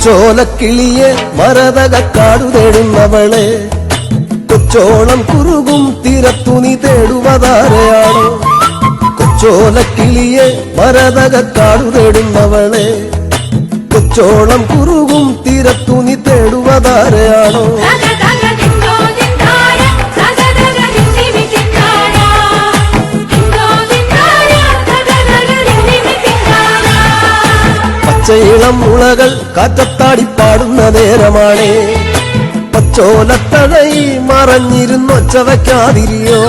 കൊച്ചോലക്കിളിയെ മരതകക്കാടു തേടുന്നവളെ കൊച്ചോളം കുറുകും തീരത്തു നീ തേടുവതാരെയാണോ കൊച്ചോലക്കിളിയെ മരതകക്കാടു തേടുന്നവളെ കൊച്ചോളം കുറുകും തീരത്തു നീ തേടുവതാരെയാണോ പച്ചയിളം മുളകൾ കാറ്റത്താടി പാടുന്ന നേരമാണേ പച്ചോലത്തഴയി മറഞ്ഞിരുന്നൊച്ച വയ്ക്കാതിരിയോ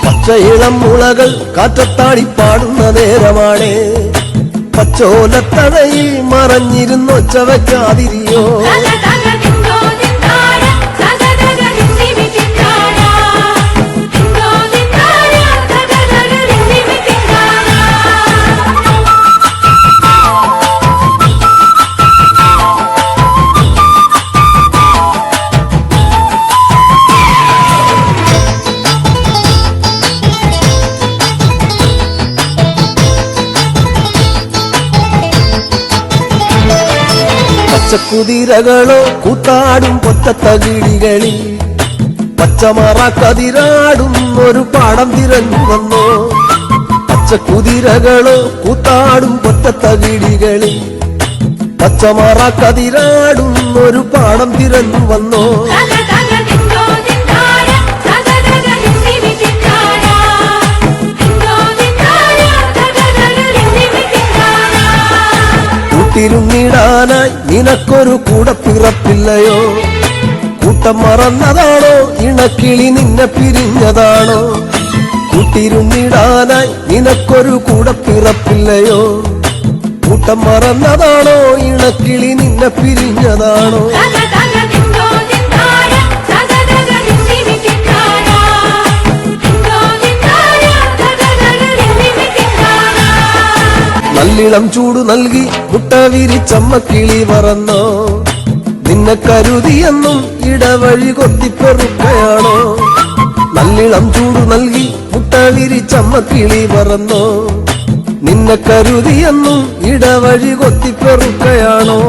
പച്ചയിളം മുളകൾ കാറ്റത്താടി പാടുന്ന നേരമാണേ പച്ചോലത്തഴയി മറഞ്ഞിരുന്നൊച്ച വയ്ക്കാതിരിയോ പച്ചക്കുതിരകളോ കൂത്താടും പൊറ്റത്തകിടികളിൽ പച്ചമറ കതിരാടും ഒരു പാടം തിരഞ്ഞു വന്നോ പച്ചക്കുതിരകളോ കൂത്താടും പൊറ്റത്തകിടികളിൽ പച്ചമറ കതിരാടും ഒരു പാടം തിരഞ്ഞു വന്നോ കൂട്ടിരുന്നിടാനായി നിനക്കൊരു കൂടപ്പിറപ്പില്ലയോ കൂട്ടം മറന്നതാണോ ഇണക്കിളി നിന്നെ പിരിഞ്ഞതാണോ കൂട്ടിരുന്നിടാനായി നിനക്കൊരു കൂടപ്പിറപ്പില്ലയോ കൂട്ടം മറന്നതാണോ ഇണക്കിളി നിന്നെ പിരിഞ്ഞതാണോ നല്ലിളം ചൂടു നൽകി മുട്ട വിരിച്ചമ്മ കിളി പറന്നോ നിന്നെ കരുതിയെന്നും ഇടവഴി കൊത്തിപ്പെറുക്കയാണോ നല്ലിളം ചൂടു നൽകി മുട്ട വിരിച്ചമ്മ കിളി പറന്നോ നിന്നെ കരുതിയെന്നും ഇടവഴി കൊത്തിപ്പെറുക്കയാണോ